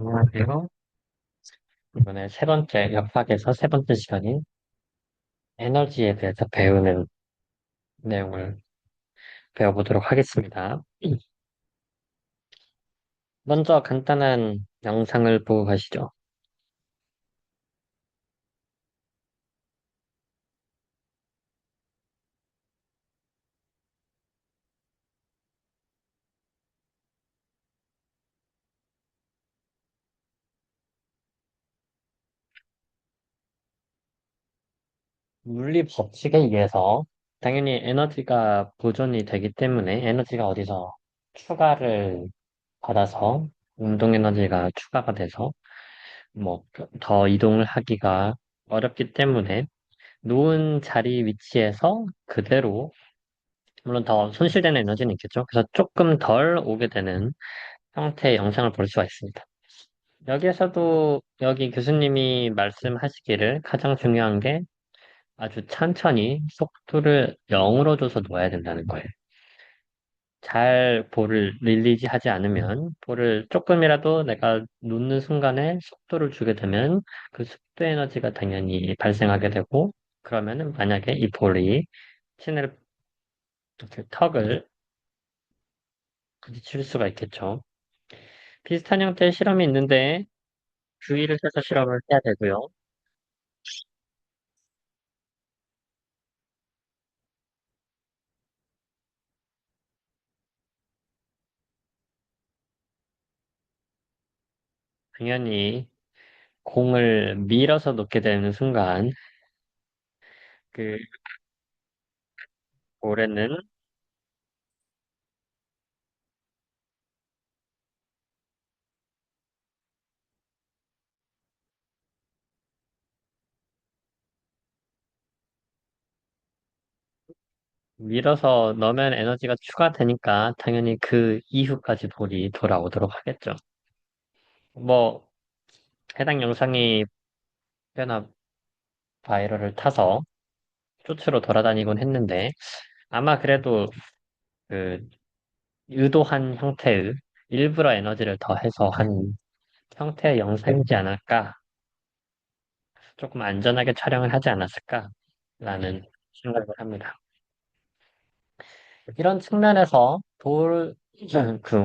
안녕하세요. 이번에 세 번째, 역학에서 세 번째 시간인 에너지에 대해서 배우는 내용을 배워보도록 하겠습니다. 먼저 간단한 영상을 보고 가시죠. 물리 법칙에 의해서 당연히 에너지가 보존이 되기 때문에 에너지가 어디서 추가를 받아서 운동 에너지가 추가가 돼서 뭐 더 이동을 하기가 어렵기 때문에 놓은 자리 위치에서 그대로 물론 더 손실되는 에너지는 있겠죠. 그래서 조금 덜 오게 되는 형태의 영상을 볼 수가 있습니다. 여기에서도 여기 교수님이 말씀하시기를 가장 중요한 게 아주 천천히 속도를 0으로 줘서 놓아야 된다는 거예요. 잘 볼을 릴리지 하지 않으면 볼을 조금이라도 내가 놓는 순간에 속도를 주게 되면 그 속도 에너지가 당연히 발생하게 되고 그러면은 만약에 이 볼이 신을 이렇게 턱을 부딪힐 수가 있겠죠. 비슷한 형태의 실험이 있는데 주의를 해서 실험을 해야 되고요. 당연히 공을 밀어서 놓게 되는 순간 그 볼에는 밀어서 넣으면 에너지가 추가되니까 당연히 그 이후까지 볼이 돌아오도록 하겠죠. 뭐 해당 영상이 꽤나 바이럴을 타서 쇼츠로 돌아다니곤 했는데 아마 그래도 그 의도한 형태의 일부러 에너지를 더해서 한 형태의 영상이지 않을까 조금 안전하게 촬영을 하지 않았을까라는 생각을 합니다. 이런 측면에서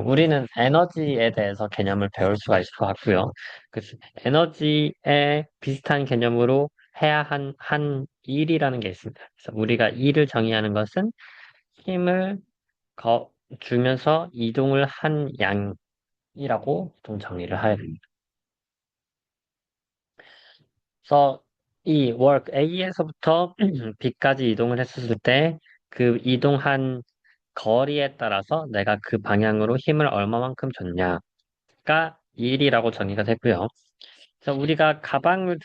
우리는 에너지에 대해서 개념을 배울 수가 있을 것 같고요. 그 에너지에 비슷한 개념으로 해야 한 일이라는 게 있습니다. 그래서 우리가 일을 정의하는 것은 힘을 거- 주면서 이동을 한 양이라고 보통 정의를 해야 됩니다. 그래서 이 work A에서부터 B까지 이동을 했었을 때 그 이동한 거리에 따라서 내가 그 방향으로 힘을 얼마만큼 줬냐가 일이라고 정의가 되고요. 그래서 우리가 가방을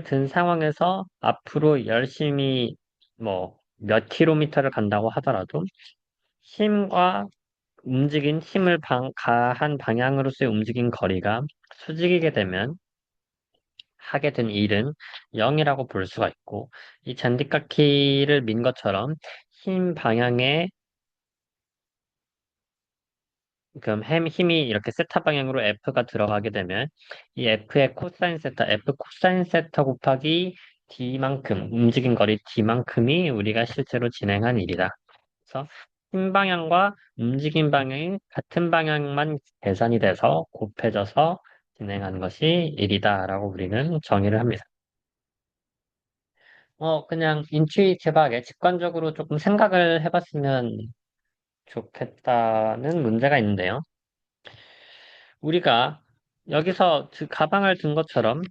든 상황에서 앞으로 열심히 뭐 몇 킬로미터를 간다고 하더라도 힘과 힘을 가한 방향으로서의 움직인 거리가 수직이게 되면 하게 된 일은 0이라고 볼 수가 있고, 이 잔디깎기를 민 것처럼 힘 방향에, 그럼 힘이 이렇게 세타 방향으로 F가 들어가게 되면, 이 F의 코사인 세타, F 코사인 세타 곱하기 D만큼, 움직인 거리 D만큼이 우리가 실제로 진행한 일이다. 그래서 힘 방향과 움직임 방향이 같은 방향만 계산이 돼서 곱해져서 진행하는 것이 일이다라고 우리는 정의를 합니다. 그냥 인투이티브하게 직관적으로 조금 생각을 해봤으면 좋겠다는 문제가 있는데요. 우리가 여기서 가방을 든 것처럼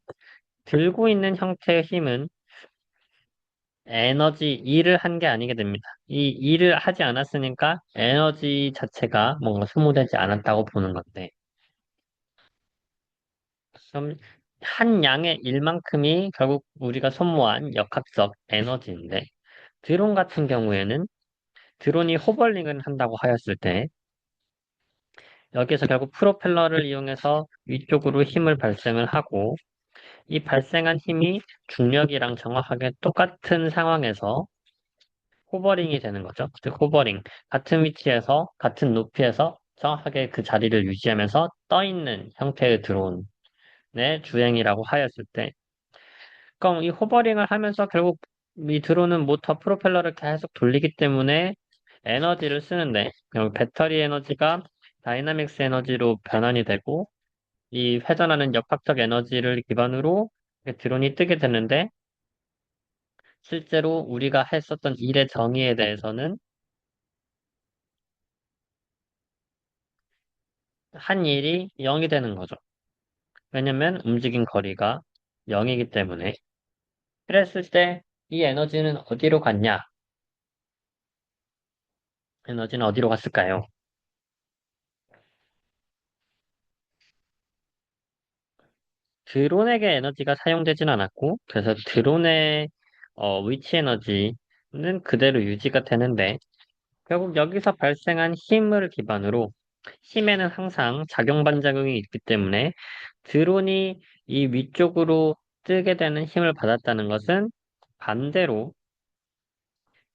들고 있는 형태의 힘은 일을 한 게 아니게 됩니다. 이 일을 하지 않았으니까 에너지 자체가 뭔가 소모되지 않았다고 보는 건데, 그럼 한 양의 일만큼이 결국 우리가 소모한 역학적 에너지인데, 드론 같은 경우에는 드론이 호버링을 한다고 하였을 때, 여기에서 결국 프로펠러를 이용해서 위쪽으로 힘을 발생을 하고 이 발생한 힘이 중력이랑 정확하게 똑같은 상황에서 호버링이 되는 거죠. 즉 호버링 같은 위치에서 같은 높이에서 정확하게 그 자리를 유지하면서 떠 있는 형태의 드론의 주행이라고 하였을 때, 그럼 이 호버링을 하면서 결국 이 드론은 모터 프로펠러를 계속 돌리기 때문에 에너지를 쓰는데, 결국 배터리 에너지가 다이나믹스 에너지로 변환이 되고, 이 회전하는 역학적 에너지를 기반으로 드론이 뜨게 되는데, 실제로 우리가 했었던 일의 정의에 대해서는 한 일이 0이 되는 거죠. 왜냐면 움직인 거리가 0이기 때문에. 그랬을 때 이 에너지는 어디로 갔냐? 에너지는 어디로 갔을까요? 드론에게 에너지가 사용되진 않았고, 그래서 드론의 위치 에너지는 그대로 유지가 되는데, 결국 여기서 발생한 힘을 기반으로, 힘에는 항상 작용 반작용이 있기 때문에, 드론이 이 위쪽으로 뜨게 되는 힘을 받았다는 것은 반대로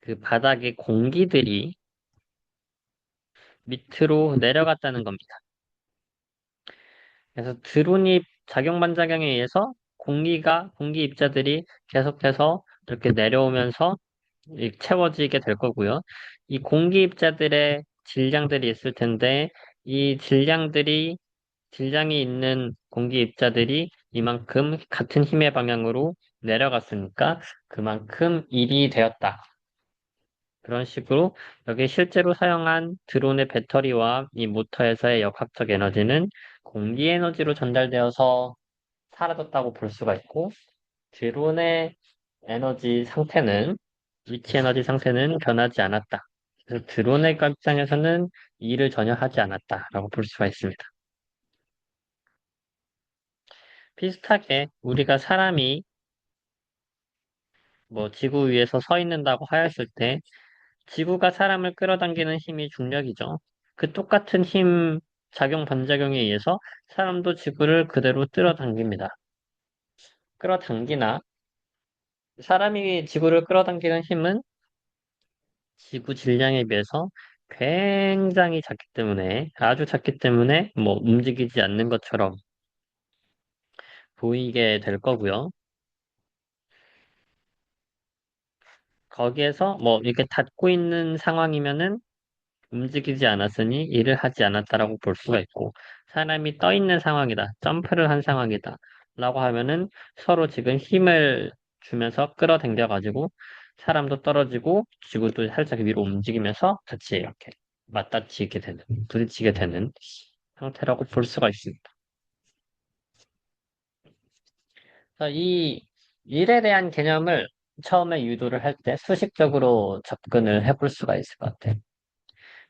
그 바닥의 공기들이 밑으로 내려갔다는 겁니다. 그래서 드론이 작용 반작용에 의해서 공기 입자들이 계속해서 이렇게 내려오면서 채워지게 될 거고요. 이 공기 입자들의 질량들이 있을 텐데, 이 질량이 있는 공기 입자들이 이만큼 같은 힘의 방향으로 내려갔으니까 그만큼 일이 되었다. 그런 식으로 여기 실제로 사용한 드론의 배터리와 이 모터에서의 역학적 에너지는 공기 에너지로 전달되어서 사라졌다고 볼 수가 있고, 드론의 에너지 상태는, 위치 에너지 상태는 변하지 않았다. 그래서 드론의 입장에서는 일을 전혀 하지 않았다라고 볼 수가 있습니다. 비슷하게 우리가 사람이 뭐 지구 위에서 서 있는다고 하였을 때 지구가 사람을 끌어당기는 힘이 중력이죠. 그 똑같은 힘 작용 반작용에 의해서 사람도 지구를 그대로 끌어당깁니다. 끌어당기나 사람이 지구를 끌어당기는 힘은 지구 질량에 비해서 굉장히 작기 때문에 아주 작기 때문에 뭐 움직이지 않는 것처럼 보이게 될 거고요. 거기에서 뭐 이렇게 닫고 있는 상황이면은 움직이지 않았으니 일을 하지 않았다라고 볼 수가 있고, 사람이 떠 있는 상황이다, 점프를 한 상황이다 라고 하면은 서로 지금 힘을 주면서 끌어당겨 가지고 사람도 떨어지고 지구도 살짝 위로 움직이면서 같이 이렇게 맞닿치게 되는, 부딪히게 되는 형태라고 볼 수가 있습니다. 그래서 이 일에 대한 개념을 처음에 유도를 할 때 수식적으로 접근을 해볼 수가 있을 것 같아요.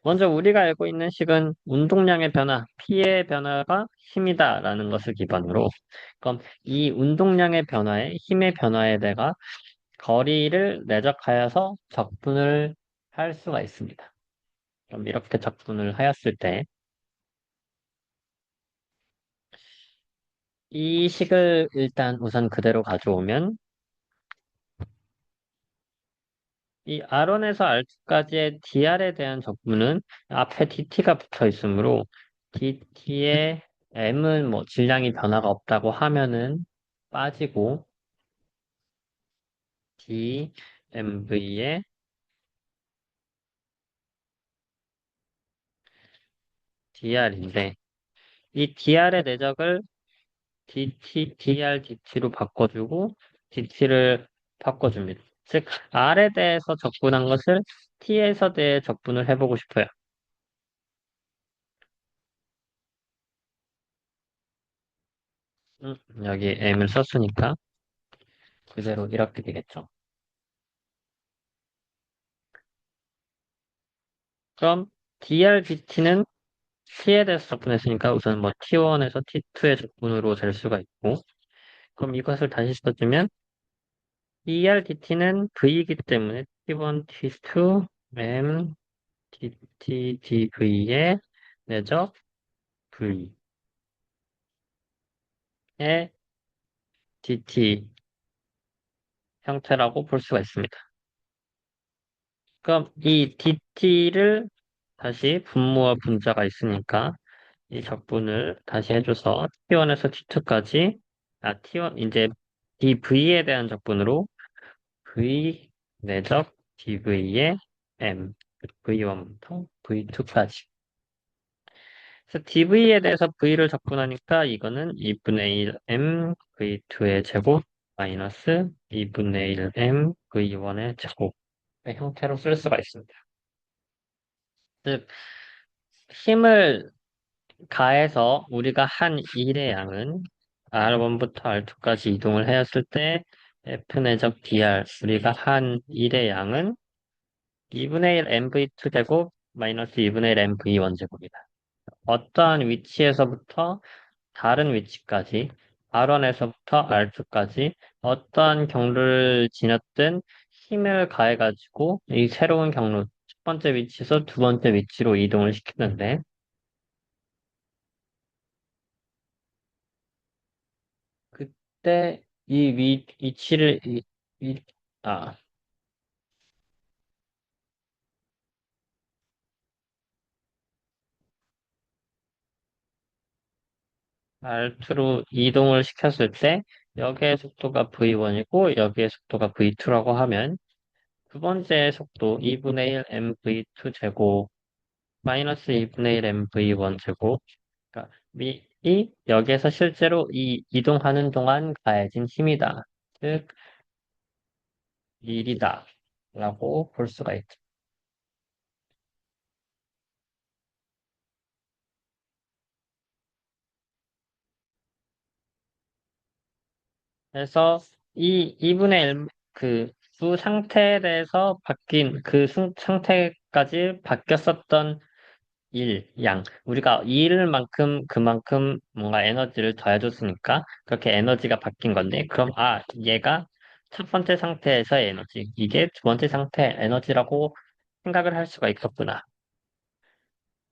먼저 우리가 알고 있는 식은 운동량의 변화, P의 변화가 힘이다라는 것을 기반으로, 그럼 이 운동량의 변화에, 힘의 변화에 내가 거리를 내적하여서 적분을 할 수가 있습니다. 그럼 이렇게 적분을 하였을 때, 이 식을 일단 우선 그대로 가져오면, 이 R1에서 R2까지의 DR에 대한 적분은 앞에 DT가 붙어 있으므로, DT의 M은 뭐 질량이 변화가 없다고 하면은 빠지고, DMV의 DR인데, 이 DR의 내적을 DR, DT로 바꿔주고, DT를 바꿔줍니다. 즉, R에 대해서 적분한 것을 T에서 대해 적분을 해보고 싶어요. 여기 M을 썼으니까 그대로 이렇게 되겠죠. 그럼 DRBT는 T에 대해서 적분했으니까 우선 뭐 T1에서 T2의 적분으로 될 수가 있고, 그럼 이것을 다시 써주면 ERDT는 V이기 때문에 T1, T2, M, DT, DV의 내적 V의 DT 형태라고 볼 수가 있습니다. 그럼 이 DT를 다시 분모와 분자가 있으니까 이 적분을 다시 해줘서 T1에서 T2까지 T1 이제 dV에 대한 적분으로 V 내적 dV의 M V1부터 V2까지. 그래서 dV에 대해서 V를 적분하니까 이거는 2분의 1 M V2의 제곱 마이너스 2분의 1 M V1의 제곱의 형태로 쓸 수가 있습니다. 즉 힘을 가해서 우리가 한 일의 양은 R1부터 R2까지 이동을 하였을 때 F 내적 dr 우리가 한 일의 양은 2분의 1 MV2 제곱 마이너스 2분의 1 MV1 제곱이다. 어떠한 위치에서부터 다른 위치까지 R1에서부터 R2까지 어떠한 경로를 지났든 힘을 가해가지고 이 새로운 경로 첫 번째 위치에서 두 번째 위치로 이동을 시키는데 그때 이 위치를 위- 아, R2로 이동을 시켰을 때 여기의 속도가 V1이고 여기의 속도가 V2라고 하면 두 번째 속도 2분의 1 mv2 제곱 마이너스 2분의 1 mv1 제곱 그러니까 이 여기에서 실제로 이 이동하는 동안 가해진 힘이다. 즉 일이다. 라고 볼 수가 있죠. 그래서 이 2분의 1, 두 상태에 대해서 바뀐 상태까지 바뀌었었던 양. 우리가 일만큼 그만큼 뭔가 에너지를 더해줬으니까 그렇게 에너지가 바뀐 건데, 그럼, 얘가 첫 번째 상태에서의 에너지, 이게 두 번째 상태의 에너지라고 생각을 할 수가 있었구나.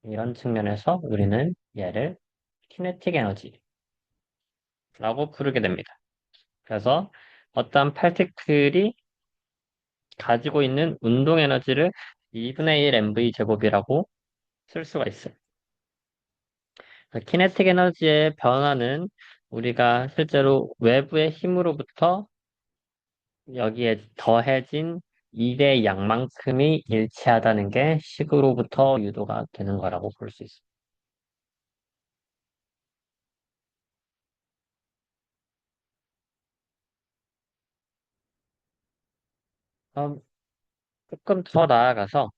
이런 측면에서 우리는 얘를 키네틱 에너지라고 부르게 됩니다. 그래서 어떤 파티클이 가지고 있는 운동 에너지를 2분의 1 MV 제곱이라고 쓸 수가 있어요. 키네틱 에너지의 변화는 우리가 실제로 외부의 힘으로부터 여기에 더해진 일의 양만큼이 일치하다는 게 식으로부터 유도가 되는 거라고 볼 수 있습니다. 그럼 조금 더 나아가서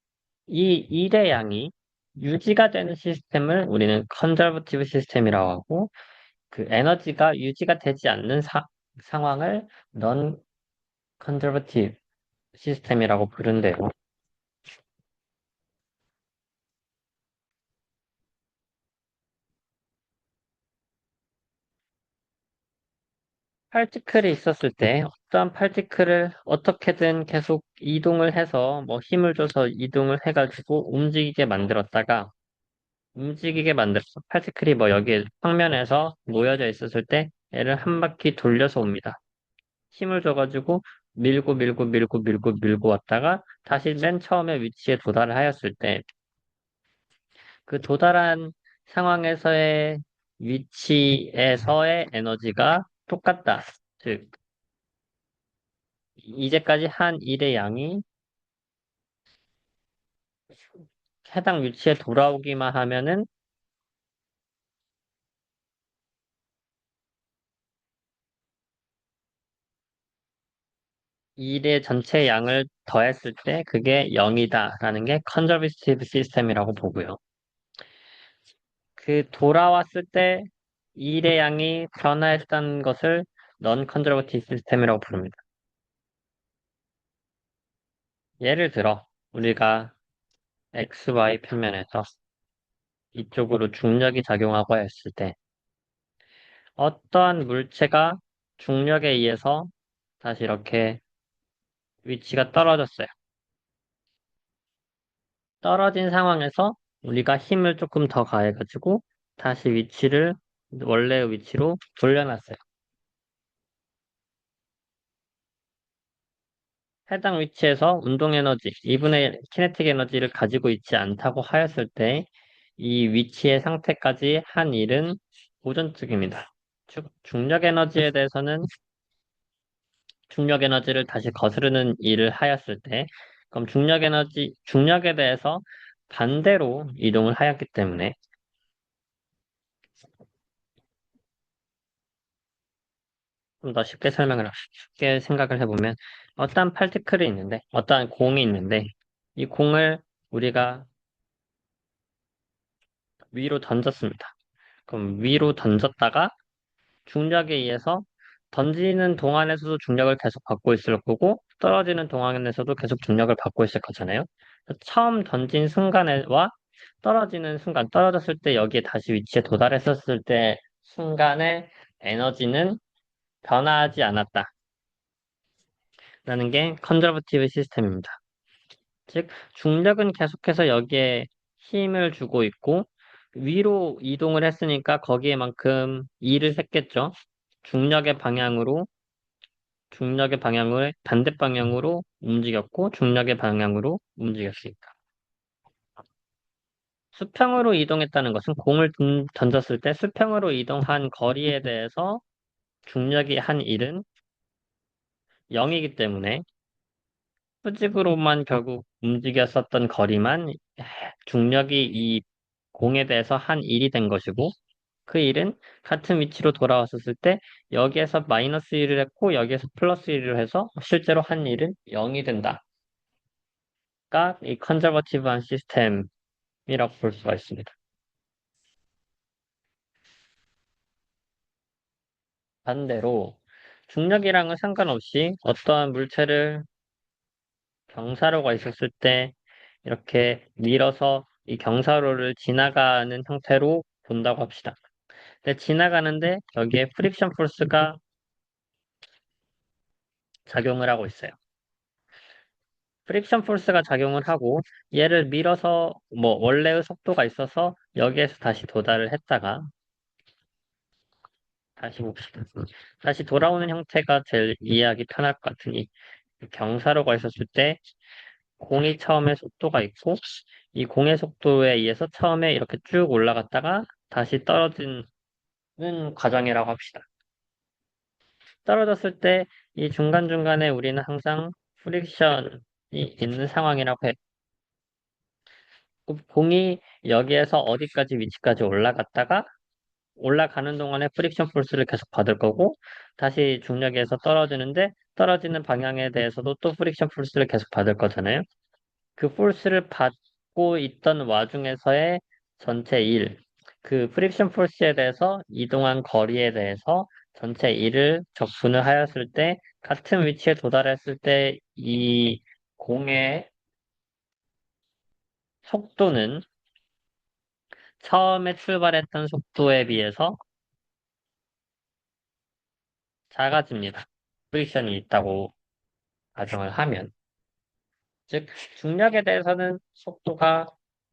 이 일의 양이 유지가 되는 시스템을 우리는 컨저버티브 시스템이라고 하고 그 에너지가 유지가 되지 않는 상황을 넌 컨저버티브 시스템이라고 부른대요. 파티클이 있었을 때 어떠한 파티클을 어떻게든 계속 이동을 해서 뭐 힘을 줘서 이동을 해가지고 움직이게 만들어서 파티클이 뭐 여기 평면에서 모여져 있었을 때 얘를 한 바퀴 돌려서 옵니다. 힘을 줘가지고 밀고 왔다가 다시 맨 처음에 위치에 도달을 하였을 때 그 도달한 상황에서의 위치에서의 에너지가 똑같다. 즉, 이제까지 한 일의 양이 해당 위치에 돌아오기만 하면은 일의 전체 양을 더했을 때 그게 0이다라는 게 컨저비티브 시스템이라고 보고요. 그 돌아왔을 때 일의 양이 변화했다는 것을 넌 컨저버티브 시스템이라고 부릅니다. 예를 들어 우리가 XY 평면에서 이쪽으로 중력이 작용하고 했을 때 어떠한 물체가 중력에 의해서 다시 이렇게 위치가 떨어졌어요. 떨어진 상황에서 우리가 힘을 조금 더 가해가지고 다시 위치를 원래의 위치로 돌려놨어요. 해당 위치에서 운동 에너지, 2분의 키네틱 에너지를 가지고 있지 않다고 하였을 때, 이 위치의 상태까지 한 일은 보존축입니다. 즉, 중력 에너지에 대해서는 중력 에너지를 다시 거스르는 일을 하였을 때, 그럼 중력에 대해서 반대로 이동을 하였기 때문에, 좀 더 쉽게 생각을 해보면, 어떠한 파티클이 있는데, 어떠한 공이 있는데, 이 공을 우리가 위로 던졌습니다. 그럼 위로 던졌다가 중력에 의해서 던지는 동안에서도 중력을 계속 받고 있을 거고 떨어지는 동안에서도 계속 중력을 받고 있을 거잖아요. 그래서 처음 던진 순간과 떨어지는 순간, 떨어졌을 때 여기에 다시 위치에 도달했었을 때 순간의 에너지는 변화하지 않았다라는 게 컨저버티브 시스템입니다. 즉, 중력은 계속해서 여기에 힘을 주고 있고, 위로 이동을 했으니까 거기에만큼 일을 했겠죠. 중력의 방향으로, 중력의 방향을 반대 방향으로 움직였고, 중력의 방향으로 움직였으니까. 수평으로 이동했다는 것은 공을 던졌을 때 수평으로 이동한 거리에 대해서 중력이 한 일은 0이기 때문에 수직으로만 결국 움직였었던 거리만 중력이 이 공에 대해서 한 일이 된 것이고 그 일은 같은 위치로 돌아왔었을 때 여기에서 마이너스 1을 했고 여기에서 플러스 1을 해서 실제로 한 일은 0이 된다가 이 컨저버티브한 시스템이라고 볼 수가 있습니다. 반대로 중력이랑은 상관없이 어떠한 물체를 경사로가 있었을 때 이렇게 밀어서 이 경사로를 지나가는 형태로 본다고 합시다. 근데 지나가는데 여기에 프릭션 포스가 작용을 하고 있어요. 프릭션 포스가 작용을 하고 얘를 밀어서 뭐 원래의 속도가 있어서 여기에서 다시 도달을 했다가 다시 봅시다. 다시 돌아오는 형태가 제일 이해하기 편할 것 같으니 경사로가 있었을 때 공이 처음에 속도가 있고 이 공의 속도에 의해서 처음에 이렇게 쭉 올라갔다가 다시 떨어지는 과정이라고 합시다. 떨어졌을 때 이 중간중간에 우리는 항상 프릭션이 있는 상황이라고 해. 공이 여기에서 어디까지 위치까지 올라갔다가 올라가는 동안에 프릭션 포스를 계속 받을 거고 다시 중력에서 떨어지는데 떨어지는 방향에 대해서도 또 프릭션 포스를 계속 받을 거잖아요. 그 포스를 받고 있던 와중에서의 전체 일, 그 프릭션 포스에 대해서 이동한 거리에 대해서 전체 일을 적분을 하였을 때 같은 위치에 도달했을 때 이 공의 속도는 처음에 출발했던 속도에 비해서 작아집니다. 프릭션이 있다고 가정을 하면. 즉, 중력에 대해서는 속도가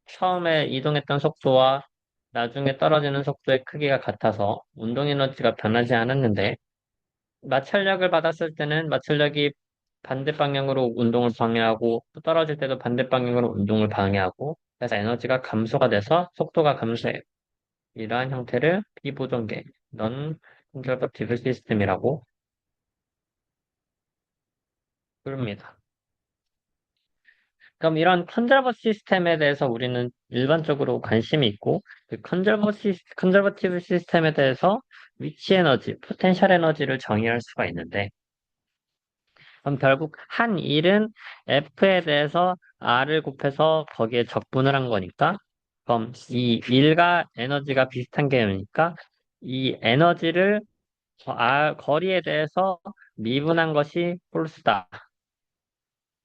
처음에 이동했던 속도와 나중에 떨어지는 속도의 크기가 같아서 운동 에너지가 변하지 않았는데, 마찰력을 받았을 때는 마찰력이 반대 방향으로 운동을 방해하고, 또 떨어질 때도 반대 방향으로 운동을 방해하고, 그래서 에너지가 감소가 돼서 속도가 감소해요. 이러한 형태를 비보정계, non-conservative 시스템이라고 부릅니다. 그럼 이런 컨저버 시스템에 대해서 우리는 일반적으로 관심이 있고, 그 컨저버티브 시스템에 대해서 위치 에너지, 포텐셜 에너지를 정의할 수가 있는데, 그럼 결국 한 일은 F에 대해서 R을 곱해서 거기에 적분을 한 거니까, 그럼 이 일과 에너지가 비슷한 개념이니까, 이 에너지를 거리에 대해서 미분한 것이 폴스다.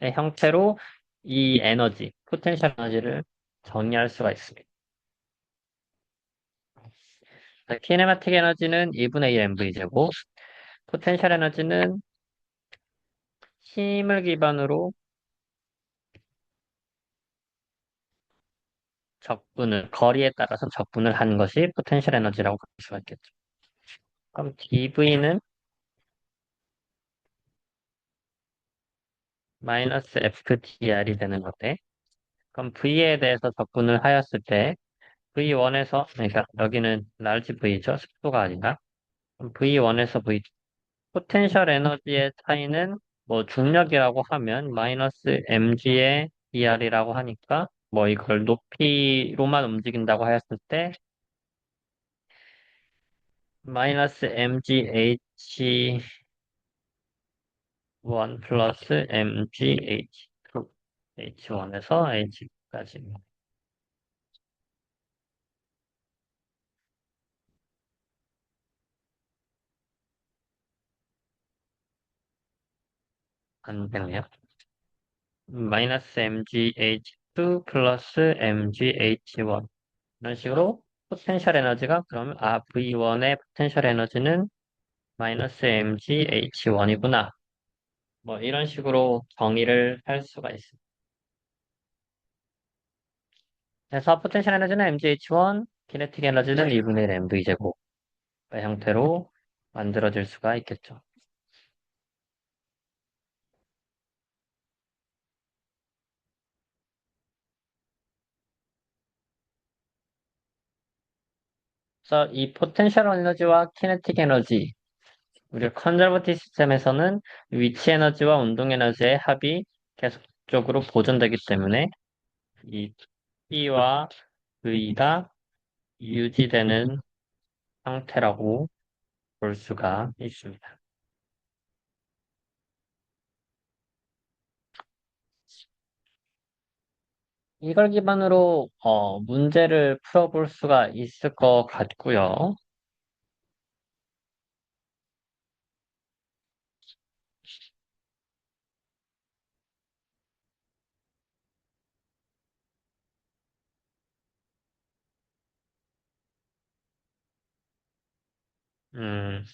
의 형태로 이 에너지, 포텐셜 에너지를 정의할 수가 있습니다. 키네마틱 에너지는 2분의 1 mv제곱, 포텐셜 에너지는 힘을 기반으로 거리에 따라서 적분을 한 것이 포텐셜 에너지라고 볼 수가 있겠죠. 그럼 dv는 마이너스 FDR이 되는 건데, 그럼 V에 대해서 접근을 하였을 때, V1에서, 그러니까 여기는 large V죠? 속도가 아니라. 그럼 V1에서 V2. 포텐셜 에너지의 차이는 뭐 중력이라고 하면 마이너스 mg의 dr이라고 하니까 뭐 이걸 높이로만 움직인다고 하였을 때 마이너스 mgh1 플러스 mgh2 h1에서 h까지 안 되네요. 마이너스 mgh2 플러스 mgh1 이런 식으로 포텐셜 에너지가 그러면 V1의 포텐셜 에너지는 마이너스 mgh1이구나. 뭐 이런 식으로 정의를 할 수가 있습니다. 그래서 포텐셜 에너지는 mgh1, 키네틱 에너지는 2분의 1 mv제곱의 형태로 만들어질 수가 있겠죠. 그래서 이 포텐셜 에너지와 키네틱 에너지, 우리 컨저버티 시스템에서는 위치 에너지와 운동 에너지의 합이 계속적으로 보존되기 때문에 이 P와 V가 유지되는 상태라고 볼 수가 있습니다. 이걸 기반으로 문제를 풀어볼 수가 있을 것 같고요. 음,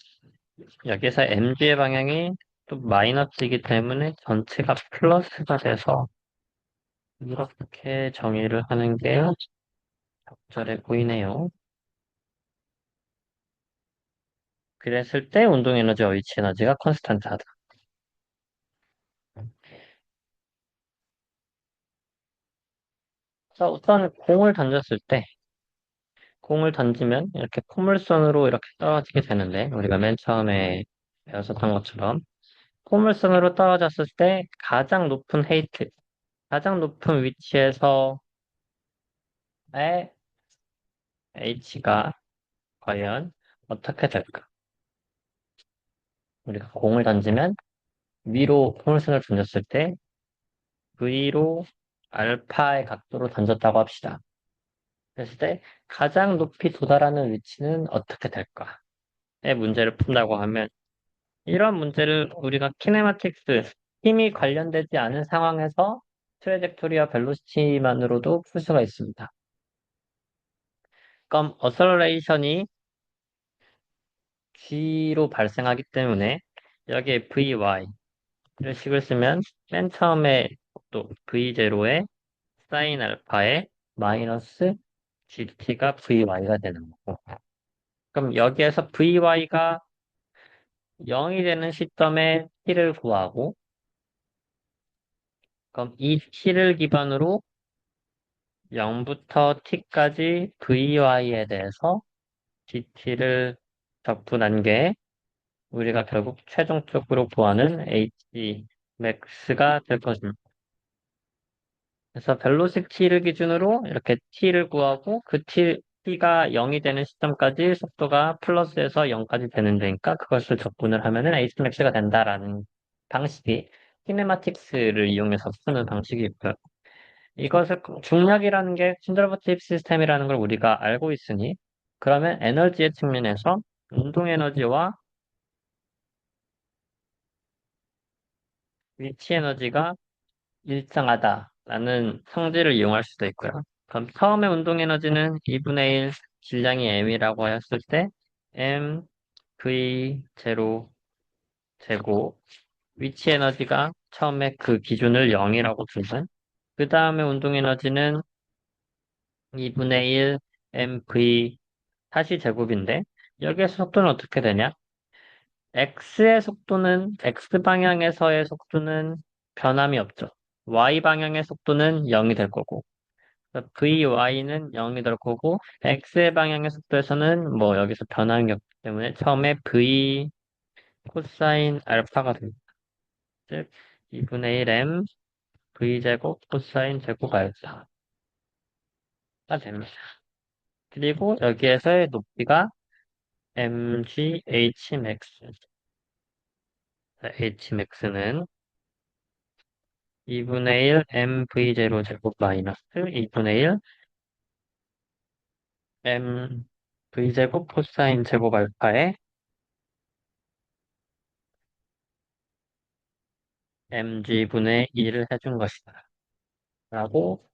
여기서 mg의 방향이 또 마이너스이기 때문에 전체가 플러스가 돼서 이렇게 정의를 하는 게 적절해 보이네요. 그랬을 때 운동 에너지와 위치 에너지가 컨스탄트하다. 자, 우선 공을 던지면 이렇게 포물선으로 이렇게 떨어지게 되는데 우리가 맨 처음에 배웠었던 것처럼 포물선으로 떨어졌을 때 가장 높은 위치에서의 H가 과연 어떻게 될까? 우리가 공을 던지면 위로 포물선을 던졌을 때 V로 알파의 각도로 던졌다고 합시다. 그랬을 때 가장 높이 도달하는 위치는 어떻게 될까?의 문제를 푼다고 하면 이런 문제를 우리가 키네마틱스, 힘이 관련되지 않은 상황에서 트레젝토리와 벨로시티만으로도 풀 수가 있습니다. 그럼 어셀러레이션이 G로 발생하기 때문에 여기에 VY 이런 식을 쓰면 맨 처음에 또 V0에 사인 알파에 마이너스 GT가 VY가 되는 거고 그럼 여기에서 VY가 0이 되는 시점에 T를 구하고 그럼 이 T를 기반으로 0부터 T까지 VY에 대해서 GT를 적분한 게 우리가 결국 최종적으로 구하는 H max가 될 것입니다. 그래서 벨로시티를 기준으로 이렇게 t를 구하고 그 t가 0이 되는 시점까지 속도가 플러스에서 0까지 되는 데니까 그것을 적분을 하면은 hmax가 된다라는 방식이 키네마틱스를 이용해서 푸는 방식이 있고요. 이것을 중력이라는 게 컨저버티브 시스템이라는 걸 우리가 알고 있으니 그러면 에너지의 측면에서 운동 에너지와 위치 에너지가 일정하다라는 성질을 이용할 수도 있고요. 그럼 처음에 운동 에너지는 2분의 1 질량이 m이라고 하였을 때 m v 제로 제곱 위치 에너지가 처음에 그 기준을 0이라고 두면 그 다음에 운동 에너지는 2분의 1 mv 다시 제곱인데 여기에서 속도는 어떻게 되냐? x 방향에서의 속도는 변함이 없죠. y 방향의 속도는 0이 될 거고, vy는 0이 될 거고, x 방향의 속도에서는 뭐 여기서 변함이 없기 때문에 처음에 v 코사인 알파가 됩니다. 즉, 2분의 1 m v제곱 코사인 제곱 알파가 됩니다. 그리고 여기에서의 높이가 mg hmax. hmax는 2분의 1 mv0 제곱 마이너스 2분의 1 mv제곱 코사인 제곱 알파에 mg분의 2를 해준 것이다. 라고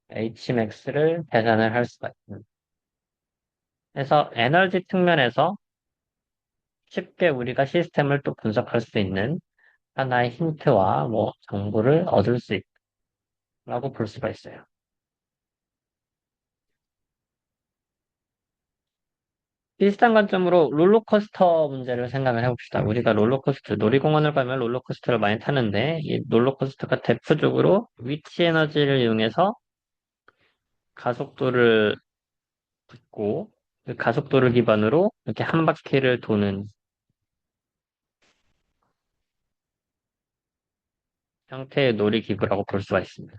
hmax를 계산을 할 수가 있습니다. 그래서 에너지 측면에서 쉽게 우리가 시스템을 또 분석할 수 있는 하나의 힌트와 뭐 정보를 얻을 수 있다고 볼 수가 있어요. 비슷한 관점으로 롤러코스터 문제를 생각을 해봅시다. 우리가 롤러코스터, 놀이공원을 가면 롤러코스터를 많이 타는데, 이 롤러코스터가 대표적으로 위치 에너지를 이용해서 가속도를 붙고, 그 가속도를 기반으로 이렇게 한 바퀴를 도는 형태의 놀이기구라고 볼 수가 있습니다.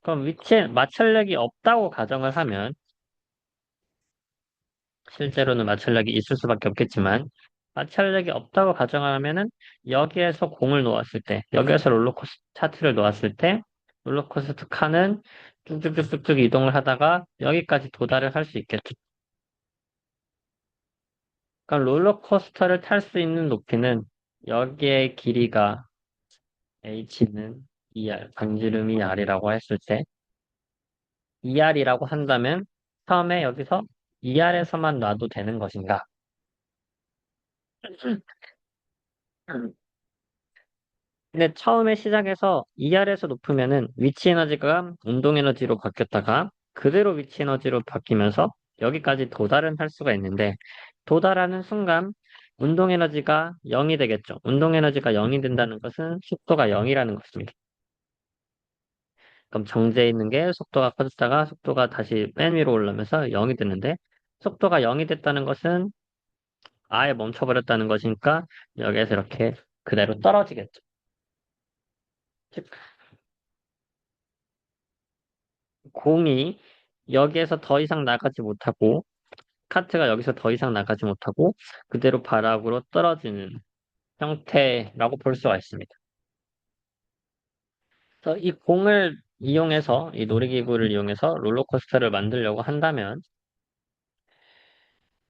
그럼 위치에 마찰력이 없다고 가정을 하면, 실제로는 마찰력이 있을 수밖에 없겠지만, 마찰력이 없다고 가정하면은 여기에서 공을 놓았을 때, 여기에서 롤러코스터 차트를 놓았을 때, 롤러코스터 칸은 쭉쭉쭉쭉쭉 이동을 하다가 여기까지 도달을 할 수 있겠죠. 그럼 롤러코스터를 탈 수 있는 높이는 여기의 길이가 h는 2r, 반지름이 r이라고 했을 때, 2r이라고 한다면 처음에 여기서 2r에서만 놔도 되는 것인가? 근데 처음에 시작해서 2R에서 높으면은 위치 에너지가 운동 에너지로 바뀌었다가 그대로 위치 에너지로 바뀌면서 여기까지 도달은 할 수가 있는데 도달하는 순간 운동 에너지가 0이 되겠죠. 운동 에너지가 0이 된다는 것은 속도가 0이라는 것입니다. 그럼 정지해 있는 게 속도가 커졌다가 속도가 다시 맨 위로 올라오면서 0이 됐는데 속도가 0이 됐다는 것은 아예 멈춰버렸다는 것이니까 여기에서 이렇게 그대로 떨어지겠죠. 즉, 공이 여기에서 더 이상 나가지 못하고 카트가 여기서 더 이상 나가지 못하고 그대로 바닥으로 떨어지는 형태라고 볼 수가 있습니다. 그래서 이 공을 이용해서 이 놀이기구를 이용해서 롤러코스터를 만들려고 한다면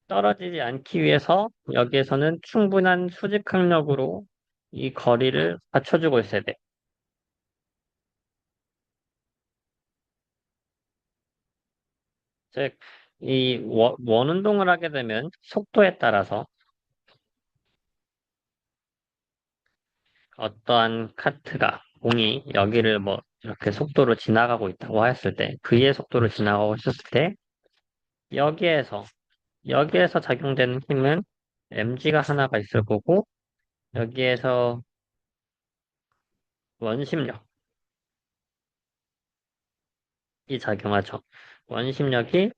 떨어지지 않기 위해서 여기에서는 충분한 수직 항력으로 이 거리를 받쳐주고 있어야 돼. 즉, 이 원운동을 하게 되면 속도에 따라서 어떠한 카트가, 공이 여기를 뭐 이렇게 속도로 지나가고 있다고 했을 때, V의 속도로 지나가고 있었을 때, 여기에서, 여기에서 작용되는 힘은 mg가 하나가 있을 거고, 여기에서 원심력이 작용하죠. 원심력이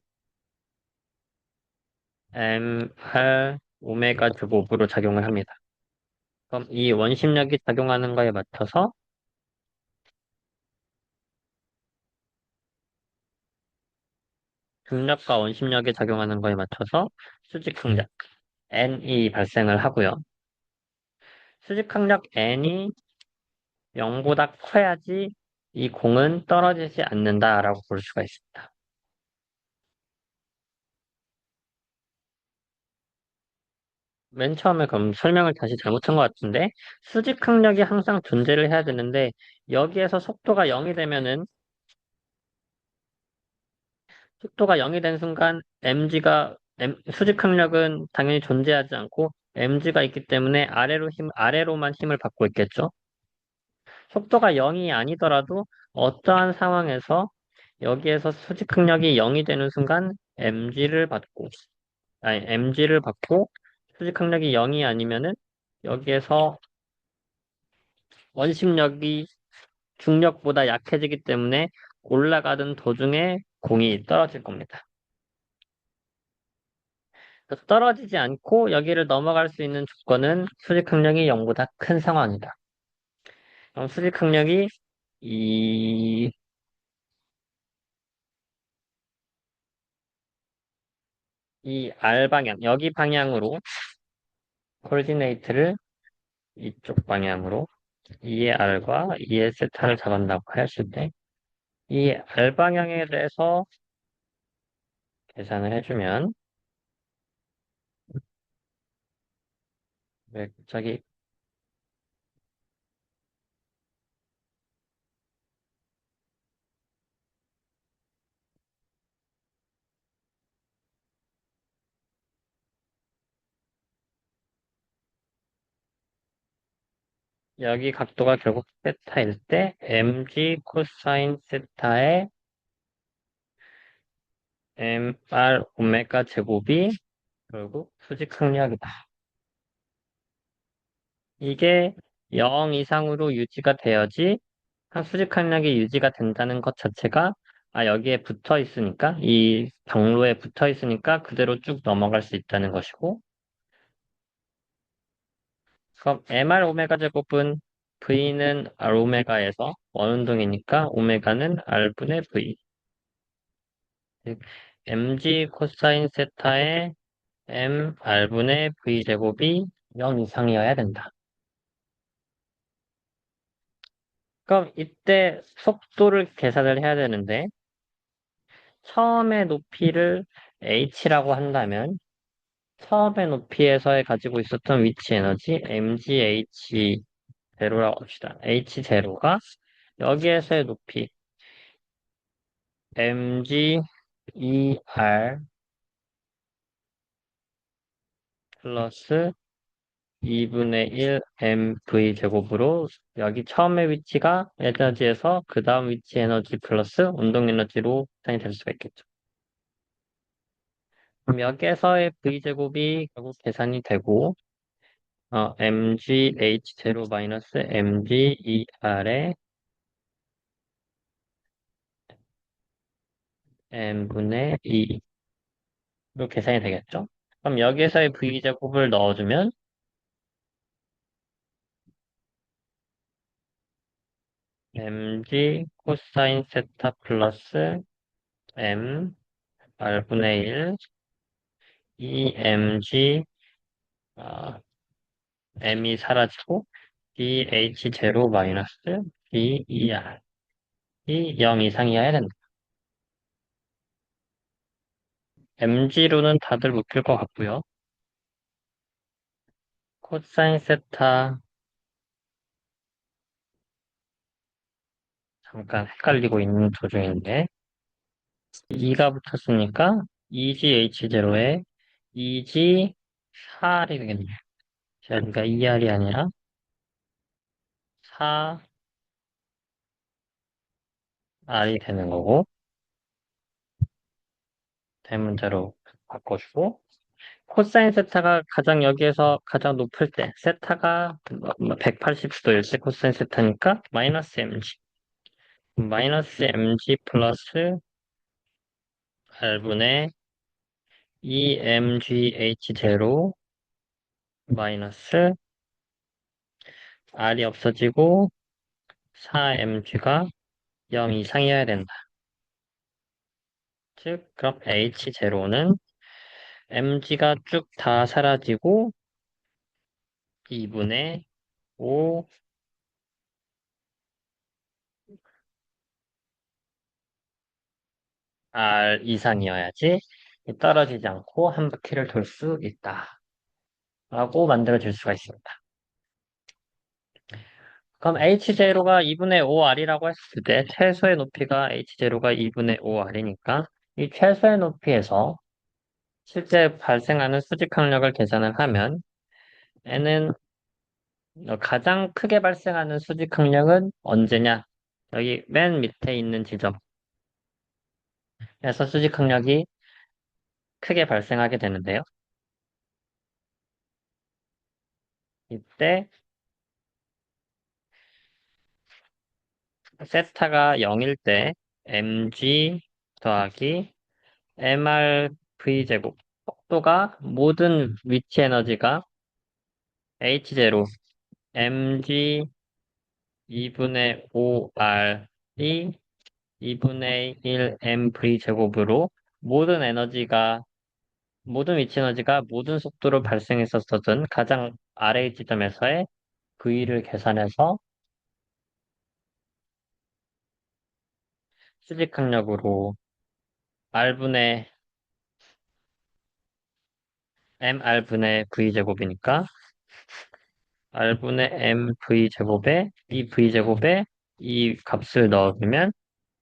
m8 오메가 제곱으로 작용을 합니다. 그럼 이 원심력이 작용하는 거에 맞춰서 중력과 원심력이 작용하는 거에 맞춰서 수직항력 n이 발생을 하고요. 수직항력 n이 0보다 커야지 이 공은 떨어지지 않는다라고 볼 수가 있습니다. 맨 처음에 그럼 설명을 다시 잘못한 것 같은데 수직항력이 항상 존재를 해야 되는데 여기에서 속도가 0이 된 순간 수직항력은 당연히 존재하지 않고 mg가 있기 때문에 아래로만 힘을 받고 있겠죠. 속도가 0이 아니더라도 어떠한 상황에서 여기에서 수직항력이 0이 되는 순간 mg를 받고 수직항력이 0이 아니면은 여기에서 원심력이 중력보다 약해지기 때문에 올라가던 도중에 공이 떨어질 겁니다. 그래서 떨어지지 않고 여기를 넘어갈 수 있는 조건은 수직 항력이 0보다 큰 상황이다. 그럼 수직 항력이 이, 이 R 방향, 여기 방향으로 코디네이트를 이쪽 방향으로 2의 R과 2의 세타를 잡았다고 했을 때, 이 R 방향에 대해서 계산을 해주면, 왜 저기 여기 각도가 결국 세타일 때 mg 코사인 세타의 mr 오메가 제곱이 결국 수직 항력이다. 이게 0 이상으로 유지가 되어야지 수직 항력이 유지가 된다는 것 자체가 여기에 붙어 있으니까 이 경로에 붙어 있으니까 그대로 쭉 넘어갈 수 있다는 것이고 그럼 mr 오메가 제곱은 v는 r 오메가에서 원운동이니까 오메가는 r분의 v 즉 mg 코사인 세타의 m r분의 v 제곱이 0 이상이어야 된다. 그럼 이때 속도를 계산을 해야 되는데 처음의 높이를 h라고 한다면 처음의 높이에서 가지고 있었던 위치 에너지 mgh 제로라고 합시다. h 제로가 여기에서의 높이 mg er 플러스 2분의 1 mv 제곱으로 여기 처음의 위치가 에너지에서 그 다음 위치 에너지 플러스 운동 에너지로 계산이 될 수가 있겠죠. 그럼 여기에서의 v 제곱이 결국 계산이 되고 mgh0 마이너스 mger의 n분의 2로 계산이 되겠죠? 그럼 여기에서의 v제곱을 넣어주면 mg 코사인 세타 플러스 m r분의 1 2mg m이 사라지고 dh0 마이너스 der 이 0 이상이어야 된다. mg로는 다들 묶일 것 같고요. 코사인 세타 잠깐 헷갈리고 있는 도중인데 2가 붙었으니까 2gh0에 2g 4R이 되겠네요. 그러니까 2R이 아니라 4R이 되는 거고 대문자로 바꿔주고 코사인 세타가 가장 여기에서 가장 높을 때 세타가 180도일 때 코사인 세타니까 마이너스 mg 마이너스 mg 플러스 R분의 2mgh0 마이너스 R이 없어지고 4mg가 0 이상이어야 된다. 즉, 그럼 H0는 mg가 쭉 다 사라지고 2분의 5 R 이상이어야지 떨어지지 않고 한 바퀴를 돌 수 있다. 라고 만들어질 수가 있습니다. 그럼 H0가 2분의 5R이라고 했을 때 최소의 높이가 H0가 2분의 5R이니까 이 최소의 높이에서 실제 발생하는 수직 항력을 계산을 하면 N은 가장 크게 발생하는 수직 항력은 언제냐? 여기 맨 밑에 있는 지점에서 수직 항력이 크게 발생하게 되는데요. 이때 세타가 0일 때 mg 더하기 mrv 제곱. 속도가 모든 위치 에너지가 h0 mg 2분의 5r이 2분의 1 mv 제곱으로 모든 에너지가 모든 위치 에너지가 모든 속도로 발생했었던 가장 아래의 지점에서의 V를 계산해서 수직항력으로 R분의 mR분의 V제곱이니까 R분의 mV제곱에 이 V제곱에 이 값을 넣어주면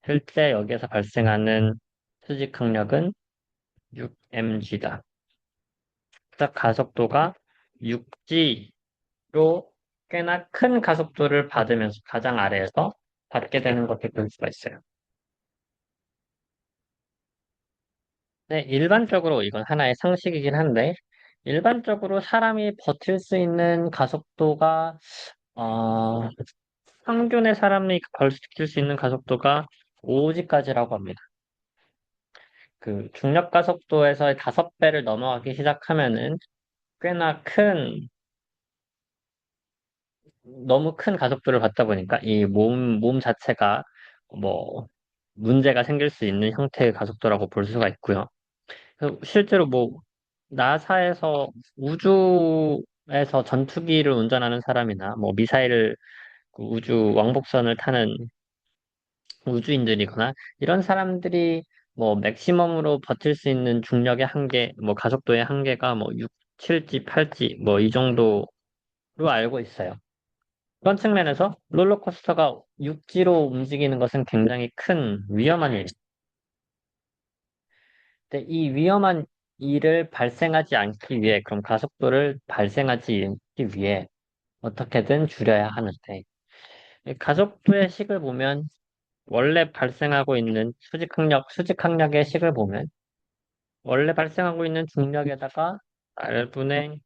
실제 여기에서 발생하는 수직항력은 6mg다. 딱 가속도가 6g로 꽤나 큰 가속도를 받으면서 가장 아래에서 받게 되는 것을 볼 수가 있어요. 네, 일반적으로 이건 하나의 상식이긴 한데, 일반적으로 사람이 버틸 수 있는 가속도가, 어, 평균의 사람이 버틸 수 있는 가속도가 5G까지라고 합니다. 그 중력 가속도에서 5배를 넘어가기 시작하면은 꽤나 너무 큰 가속도를 받다 보니까 이 몸 자체가 뭐 문제가 생길 수 있는 형태의 가속도라고 볼 수가 있고요. 실제로 뭐 나사에서 우주에서 전투기를 운전하는 사람이나 뭐 미사일 그 우주 왕복선을 타는 우주인들이거나 이런 사람들이 뭐 맥시멈으로 버틸 수 있는 중력의 한계, 뭐 가속도의 한계가 뭐 6, 7G, 8G 뭐 이 정도로 알고 있어요. 그런 측면에서 롤러코스터가 육지로 움직이는 것은 굉장히 큰 위험한 일이죠. 근데 이 위험한 일을 발생하지 않기 위해, 그럼 가속도를 발생하지 않기 위해 어떻게든 줄여야 하는데, 이 가속도의 식을 보면 원래 발생하고 있는 수직항력의 식을 보면 원래 발생하고 있는 중력에다가 R분의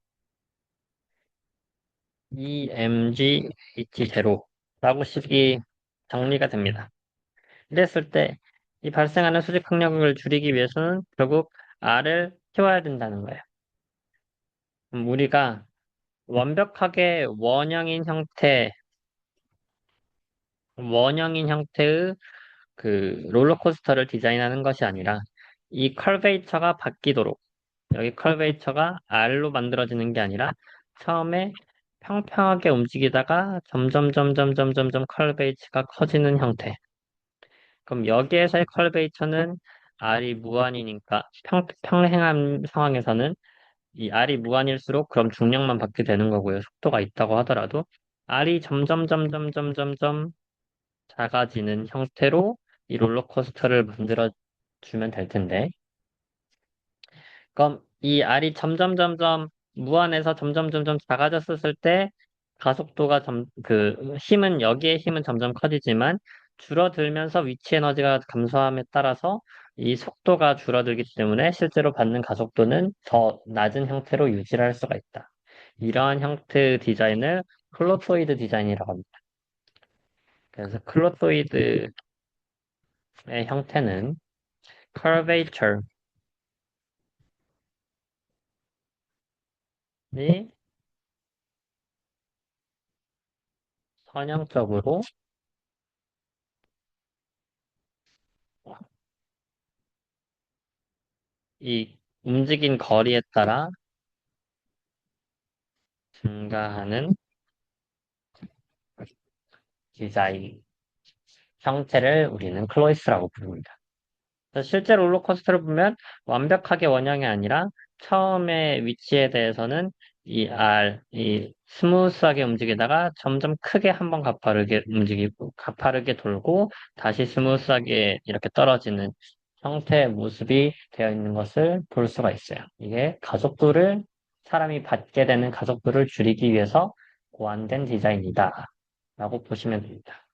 2mg H0라고 식이 정리가 됩니다. 이랬을 때 이 발생하는 수직 항력을 줄이기 위해서는 결국 R을 키워야 된다는 거예요. 우리가 완벽하게 원형인 형태의 그 롤러코스터를 디자인하는 것이 아니라 이 컬베이처가 바뀌도록, 여기 컬베이처가 R로 만들어지는 게 아니라 처음에 평평하게 움직이다가 점점 컬베이처가 커지는 형태. 그럼 여기에서의 컬베이처는 R이 무한이니까 평행한 상황에서는 이 R이 무한일수록 그럼 중력만 받게 되는 거고요. 속도가 있다고 하더라도 R이 점점 작아지는 형태로 이 롤러코스터를 만들어 주면 될 텐데. 그럼 이 R이 무한에서 점점 작아졌을 때 가속도가 여기에 힘은 점점 커지지만 줄어들면서 위치 에너지가 감소함에 따라서 이 속도가 줄어들기 때문에 실제로 받는 가속도는 더 낮은 형태로 유지를 할 수가 있다. 이러한 형태의 디자인을 클로토이드 디자인이라고 합니다. 그래서 클로토이드의 형태는 curvature이 선형적으로 이 움직인 거리에 따라 증가하는 디자인 형태를 우리는 클로이스라고 부릅니다. 그래서 실제 롤러코스터를 보면 완벽하게 원형이 아니라 처음에 위치에 대해서는 이 스무스하게 움직이다가 점점 크게 한번 가파르게 움직이고, 가파르게 돌고, 다시 스무스하게 이렇게 떨어지는 형태의 모습이 되어 있는 것을 볼 수가 있어요. 이게 사람이 받게 되는 가속도를 줄이기 위해서 고안된 디자인이다. 라고 보시면 됩니다.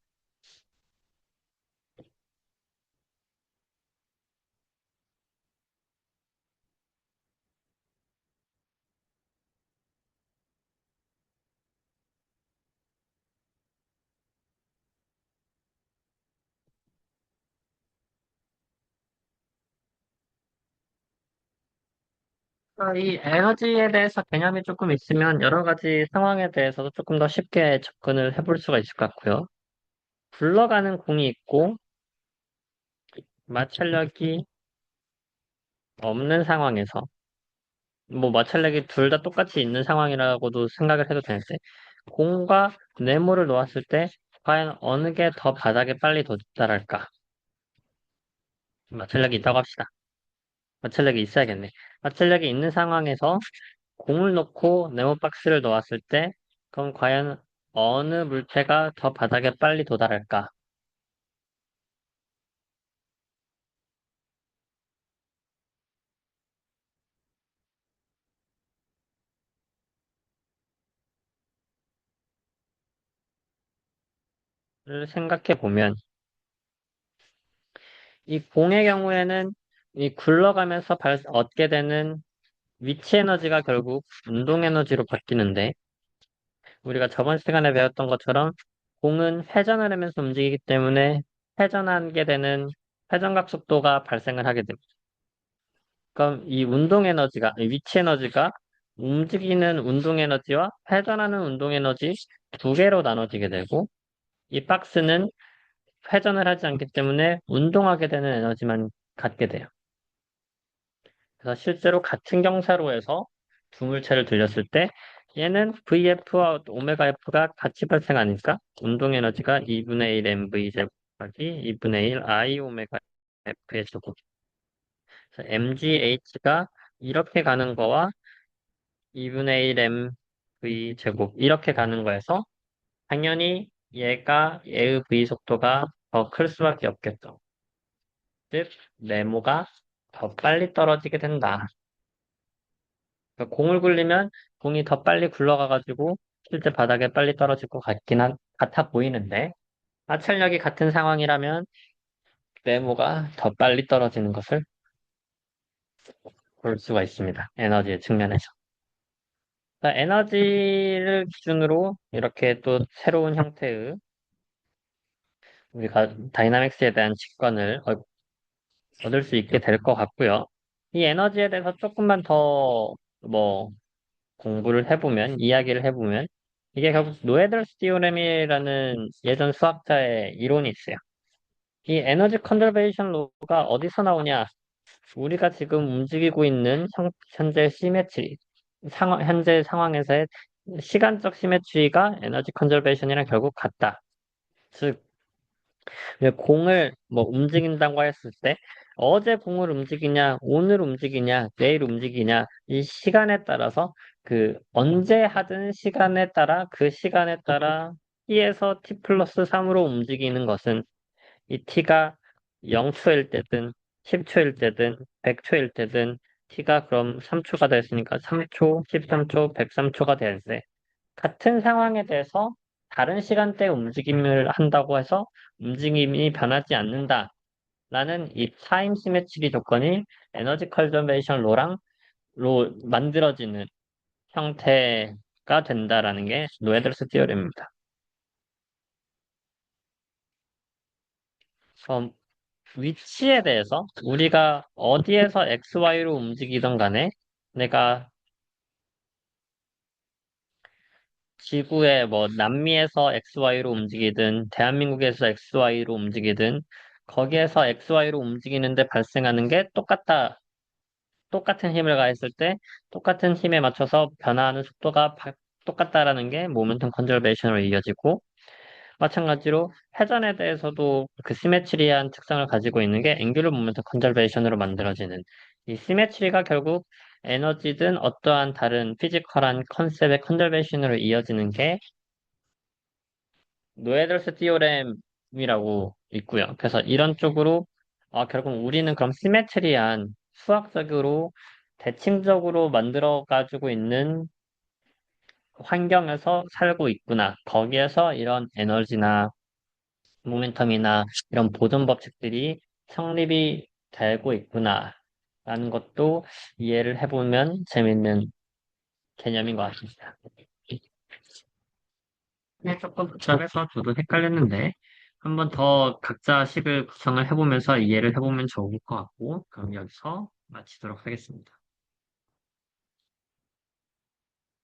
이 에너지에 대해서 개념이 조금 있으면 여러 가지 상황에 대해서도 조금 더 쉽게 접근을 해볼 수가 있을 것 같고요. 굴러가는 공이 있고 마찰력이 없는 상황에서 뭐 마찰력이 둘 다 똑같이 있는 상황이라고도 생각을 해도 되는데 공과 네모를 놓았을 때 과연 어느 게 더 바닥에 빨리 도달할까? 마찰력이 있다고 합시다. 마찰력이 있어야겠네. 마찰력이 있는 상황에서 공을 놓고 네모 박스를 놓았을 때 그럼 과연 어느 물체가 더 바닥에 빨리 도달할까를 생각해 보면 이 공의 경우에는 이 굴러가면서 얻게 되는 위치 에너지가 결국 운동 에너지로 바뀌는데 우리가 저번 시간에 배웠던 것처럼 공은 회전을 하면서 움직이기 때문에 회전하게 되는 회전각 속도가 발생을 하게 됩니다. 그럼 이 운동 에너지가, 이 위치 에너지가 움직이는 운동 에너지와 회전하는 운동 에너지 두 개로 나눠지게 되고 이 박스는 회전을 하지 않기 때문에 운동하게 되는 에너지만 갖게 돼요. 그래서 실제로 같은 경사로에서 두 물체를 들렸을 때 얘는 VF와 오메가 F가 같이 발생하니까 운동 에너지가 2분의 1 mv 제곱하기 2분의 1 I 오메가 F의 제곱. 그래서 mgH가 이렇게 가는 거와 2분의 1 mv 제곱 이렇게 가는 거에서 당연히 얘의 v 속도가 더 클 수밖에 없겠죠. 즉 네모가 더 빨리 떨어지게 된다. 그러니까 공을 굴리면 공이 더 빨리 굴러가가지고 실제 바닥에 빨리 떨어질 것 같아 보이는데 마찰력이 같은 상황이라면 네모가 더 빨리 떨어지는 것을 볼 수가 있습니다. 에너지의 측면에서. 그러니까 에너지를 기준으로 이렇게 또 새로운 형태의 우리가 다이나믹스에 대한 직관을 얻을 수 있게 될 것 같고요. 이 에너지에 대해서 조금만 더 뭐 공부를 해보면, 이야기를 해보면, 이게 결국 노에덜스 디오렘이라는 예전 수학자의 이론이 있어요. 이 에너지 컨저베이션 로가 어디서 나오냐? 우리가 지금 움직이고 있는 현재 시메트리, 현재 상황에서의 시간적 시메트리가 에너지 컨저베이션이랑 결국 같다. 즉, 공을 뭐 움직인다고 했을 때 어제 공을 움직이냐, 오늘 움직이냐, 내일 움직이냐 이 시간에 따라서 그 언제 하든 시간에 따라 그 시간에 따라 t에서 t 플러스 3으로 움직이는 것은 이 t가 0초일 때든 10초일 때든 100초일 때든 t가 그럼 3초가 됐으니까 3초, 13초, 103초가 될 때 같은 상황에 대해서 다른 시간대에 움직임을 한다고 해서 움직임이 변하지 않는다라는 이 타임 시메트리 조건이 에너지 컨저베이션 로로 만들어지는 형태가 된다라는 게 노에덜스 티어리입니다. 그럼 위치에 대해서 우리가 어디에서 XY로 움직이던 간에 내가 지구의 뭐 남미에서 XY로 움직이든 대한민국에서 XY로 움직이든 거기에서 XY로 움직이는데 발생하는 게 똑같은 힘을 가했을 때 똑같은 힘에 맞춰서 변화하는 속도가 똑같다라는 게 모멘텀 컨저베이션으로 이어지고 마찬가지로 회전에 대해서도 그 시메트리한 특성을 가지고 있는 게 앵귤러 모멘텀 컨저베이션으로 만들어지는 이 시메트리가 결국 에너지든 어떠한 다른 피지컬한 컨셉의 컨저베이션으로 이어지는 게 노에덜스 티오렘이라고 있고요. 그래서 이런 쪽으로 결국 우리는 그럼 시메트리한 수학적으로 대칭적으로 만들어 가지고 있는 환경에서 살고 있구나. 거기에서 이런 에너지나 모멘텀이나 이런 보존 법칙들이 성립이 되고 있구나. 라는 것도 이해를 해보면 재밌는 개념인 것 같습니다. 네, 조금 복잡해서 저도 헷갈렸는데, 한번 더 각자 식을 구성을 해보면서 이해를 해보면 좋을 것 같고, 그럼 여기서 마치도록 하겠습니다.